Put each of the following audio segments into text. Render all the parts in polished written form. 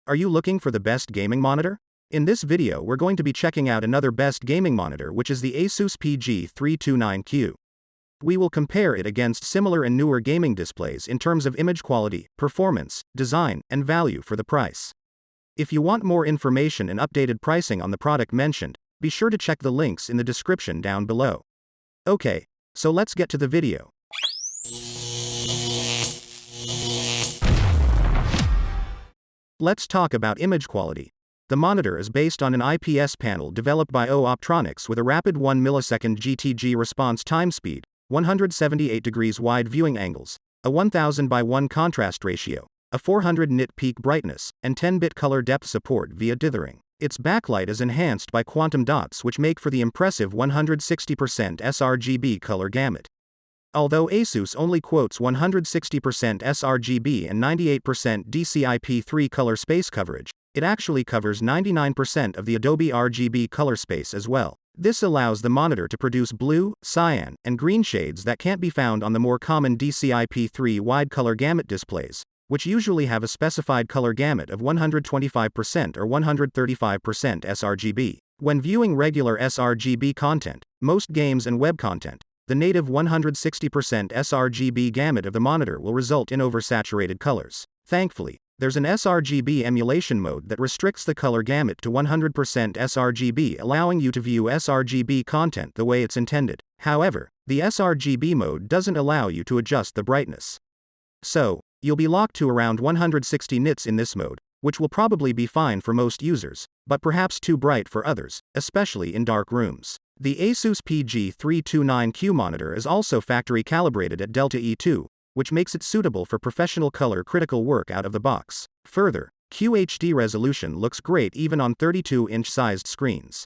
Are you looking for the best gaming monitor? In this video we're going to be checking out another best gaming monitor, which is the ASUS PG329Q. We will compare it against similar and newer gaming displays in terms of image quality, performance, design, and value for the price. If you want more information and updated pricing on the product mentioned, be sure to check the links in the description down below. Okay, so let's get to the video. Let's talk about image quality. The monitor is based on an IPS panel developed by Optronics with a rapid 1 millisecond GTG response time speed, 178 degrees wide viewing angles, a 1000 by 1 contrast ratio, a 400 nit peak brightness, and 10-bit color depth support via dithering. Its backlight is enhanced by quantum dots, which make for the impressive 160% sRGB color gamut. Although ASUS only quotes 160% sRGB and 98% DCI-P3 color space coverage, it actually covers 99% of the Adobe RGB color space as well. This allows the monitor to produce blue, cyan, and green shades that can't be found on the more common DCI-P3 wide color gamut displays, which usually have a specified color gamut of 125% or 135% sRGB. When viewing regular sRGB content, most games and web content, the native 160% sRGB gamut of the monitor will result in oversaturated colors. Thankfully, there's an sRGB emulation mode that restricts the color gamut to 100% sRGB, allowing you to view sRGB content the way it's intended. However, the sRGB mode doesn't allow you to adjust the brightness. So, you'll be locked to around 160 nits in this mode, which will probably be fine for most users, but perhaps too bright for others, especially in dark rooms. The ASUS PG329Q monitor is also factory calibrated at Delta E2, which makes it suitable for professional color critical work out of the box. Further, QHD resolution looks great even on 32-inch sized screens.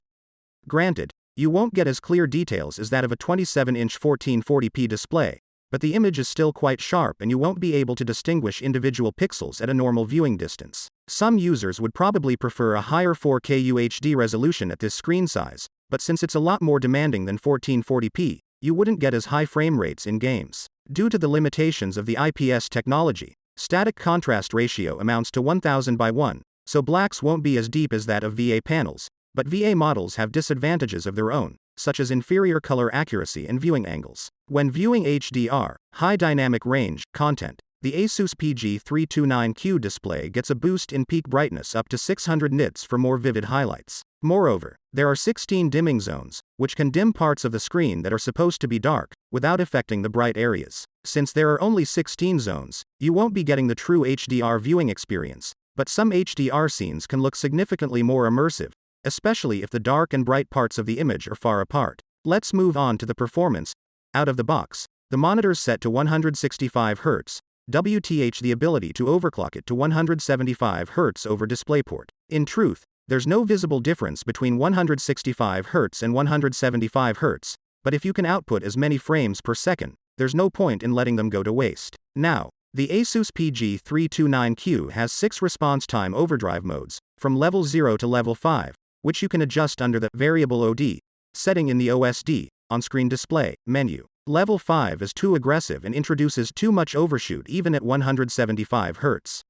Granted, you won't get as clear details as that of a 27-inch 1440p display, but the image is still quite sharp and you won't be able to distinguish individual pixels at a normal viewing distance. Some users would probably prefer a higher 4K UHD resolution at this screen size, but since it's a lot more demanding than 1440p, you wouldn't get as high frame rates in games. Due to the limitations of the IPS technology, static contrast ratio amounts to 1000 by 1, so blacks won't be as deep as that of VA panels, but VA models have disadvantages of their own, such as inferior color accuracy and viewing angles. When viewing HDR, high dynamic range, content, the ASUS PG329Q display gets a boost in peak brightness up to 600 nits for more vivid highlights. Moreover, there are 16 dimming zones, which can dim parts of the screen that are supposed to be dark, without affecting the bright areas. Since there are only 16 zones, you won't be getting the true HDR viewing experience, but some HDR scenes can look significantly more immersive, especially if the dark and bright parts of the image are far apart. Let's move on to the performance. Out of the box, the monitor's set to 165 Hz, WTH the ability to overclock it to 175 Hz over DisplayPort. In truth, there's no visible difference between 165 Hz and 175 Hz, but if you can output as many frames per second, there's no point in letting them go to waste. Now, the ASUS PG329Q has 6 response time overdrive modes, from level 0 to level 5, which you can adjust under the Variable OD setting in the OSD on-screen display menu. Level 5 is too aggressive and introduces too much overshoot even at 175 Hz.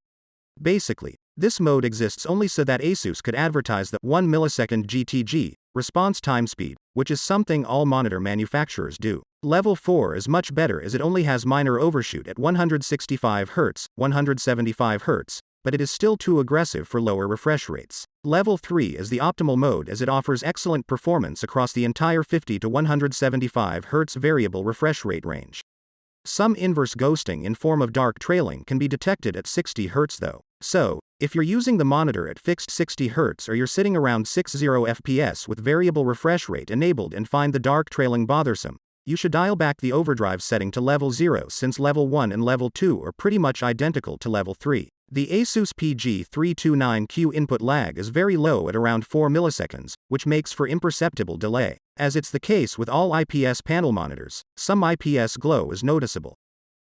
Basically, this mode exists only so that ASUS could advertise the 1 millisecond GTG response time speed, which is something all monitor manufacturers do. Level 4 is much better as it only has minor overshoot at 165 Hz, 175 Hz, but it is still too aggressive for lower refresh rates. Level 3 is the optimal mode as it offers excellent performance across the entire 50 to 175 Hz variable refresh rate range. Some inverse ghosting in form of dark trailing can be detected at 60 Hz though. So, if you're using the monitor at fixed 60 Hz or you're sitting around 60 FPS with variable refresh rate enabled and find the dark trailing bothersome, you should dial back the overdrive setting to level 0 since level 1 and level 2 are pretty much identical to level 3. The ASUS PG329Q input lag is very low at around 4 milliseconds, which makes for imperceptible delay. As it's the case with all IPS panel monitors, some IPS glow is noticeable.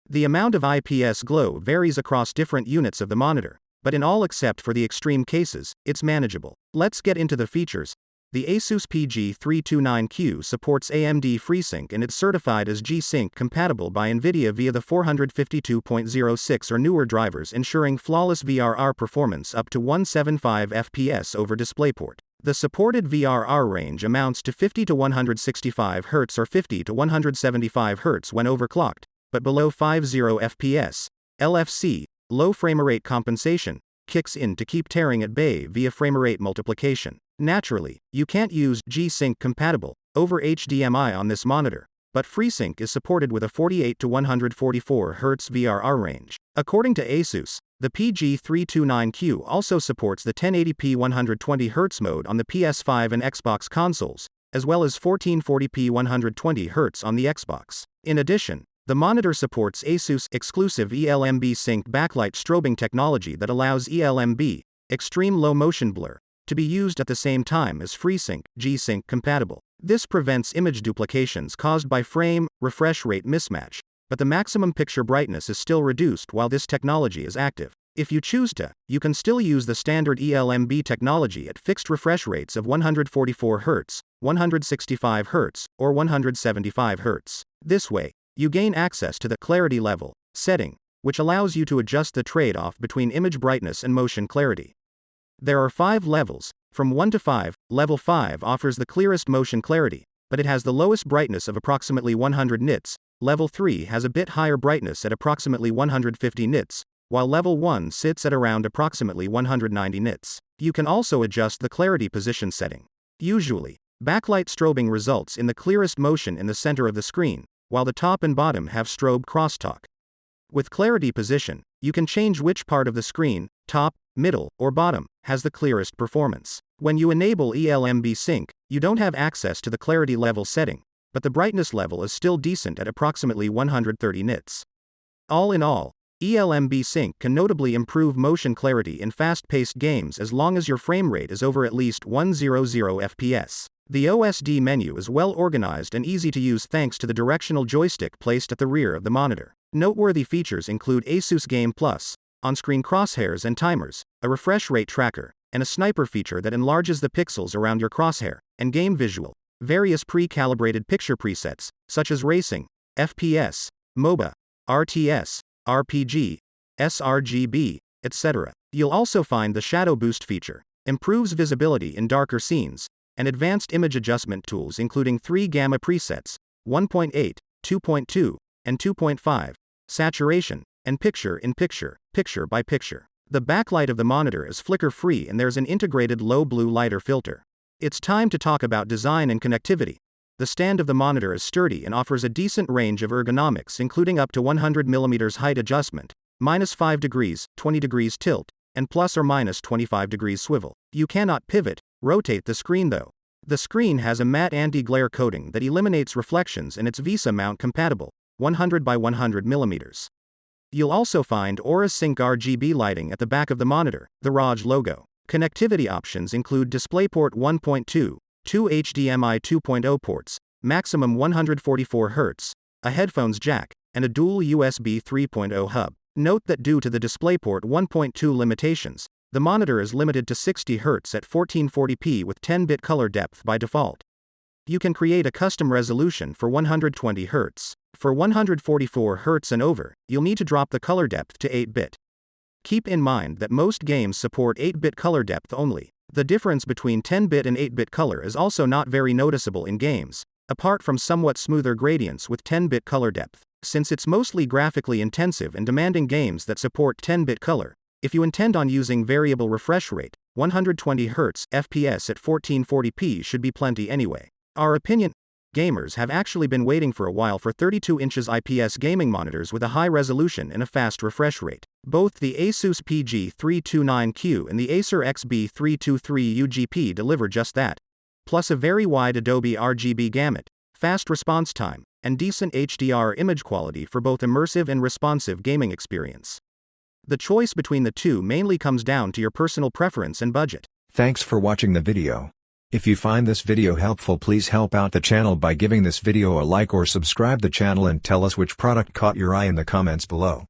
The amount of IPS glow varies across different units of the monitor, but in all except for the extreme cases, it's manageable. Let's get into the features. The ASUS PG329Q supports AMD FreeSync and it's certified as G-Sync compatible by NVIDIA via the 452.06 or newer drivers, ensuring flawless VRR performance up to 175 FPS over DisplayPort. The supported VRR range amounts to 50 to 165 Hz or 50 to 175 Hz when overclocked, but below 50 FPS. LFC, low framerate compensation, kicks in to keep tearing at bay via framerate multiplication. Naturally, you can't use G-Sync compatible over HDMI on this monitor, but FreeSync is supported with a 48 to 144 Hz VRR range. According to ASUS, the PG329Q also supports the 1080p 120Hz mode on the PS5 and Xbox consoles, as well as 1440p 120Hz on the Xbox. In addition, the monitor supports ASUS exclusive ELMB Sync backlight strobing technology that allows ELMB, extreme low motion blur, to be used at the same time as FreeSync, G-Sync compatible. This prevents image duplications caused by frame refresh rate mismatch, but the maximum picture brightness is still reduced while this technology is active. If you choose to, you can still use the standard ELMB technology at fixed refresh rates of 144 Hz, 165 Hz, or 175 Hz. This way, you gain access to the clarity level setting, which allows you to adjust the trade-off between image brightness and motion clarity. There are 5 levels, from 1 to 5. Level 5 offers the clearest motion clarity, but it has the lowest brightness of approximately 100 nits. Level 3 has a bit higher brightness at approximately 150 nits, while level 1 sits at around approximately 190 nits. You can also adjust the clarity position setting. Usually, backlight strobing results in the clearest motion in the center of the screen, while the top and bottom have strobe crosstalk. With clarity position, you can change which part of the screen, top, middle, or bottom, has the clearest performance. When you enable ELMB Sync, you don't have access to the clarity level setting, but the brightness level is still decent at approximately 130 nits. All in all, ELMB Sync can notably improve motion clarity in fast-paced games as long as your frame rate is over at least 100 FPS. The OSD menu is well organized and easy to use thanks to the directional joystick placed at the rear of the monitor. Noteworthy features include ASUS Game Plus, on-screen crosshairs and timers, a refresh rate tracker, and a sniper feature that enlarges the pixels around your crosshair, and game visual. Various pre-calibrated picture presets, such as racing, FPS, MOBA, RTS, RPG, sRGB, etc. You'll also find the shadow boost feature, improves visibility in darker scenes, and advanced image adjustment tools including 3 gamma presets, 1.8, 2.2, and 2.5, saturation, and picture-in-picture, picture-by-picture. The backlight of the monitor is flicker-free and there's an integrated low blue lighter filter. It's time to talk about design and connectivity. The stand of the monitor is sturdy and offers a decent range of ergonomics including up to 100mm height adjustment, -5 degrees, 20 degrees tilt, and plus or minus 25 degrees swivel. You cannot pivot, rotate the screen though. The screen has a matte anti-glare coating that eliminates reflections and it's VESA mount compatible, 100 by 100mm. You'll also find Aura Sync RGB lighting at the back of the monitor, the ROG logo. Connectivity options include DisplayPort 1.2, 2 HDMI 2.0 ports, maximum 144 Hz, a headphones jack, and a dual USB 3.0 hub. Note that due to the DisplayPort 1.2 limitations, the monitor is limited to 60 Hz at 1440p with 10-bit color depth by default. You can create a custom resolution for 120 Hz. For 144 Hz and over, you'll need to drop the color depth to 8-bit. Keep in mind that most games support 8-bit color depth only. The difference between 10-bit and 8-bit color is also not very noticeable in games, apart from somewhat smoother gradients with 10-bit color depth. Since it's mostly graphically intensive and demanding games that support 10-bit color, if you intend on using variable refresh rate, 120 Hz FPS at 1440p should be plenty anyway. Our opinion: gamers have actually been waiting for a while for 32 inches IPS gaming monitors with a high resolution and a fast refresh rate. Both the ASUS PG329Q and the Acer XB323 UGP deliver just that, plus a very wide Adobe RGB gamut, fast response time, and decent HDR image quality for both immersive and responsive gaming experience. The choice between the two mainly comes down to your personal preference and budget. Thanks for watching the video. If you find this video helpful, please help out the channel by giving this video a like or subscribe the channel and tell us which product caught your eye in the comments below.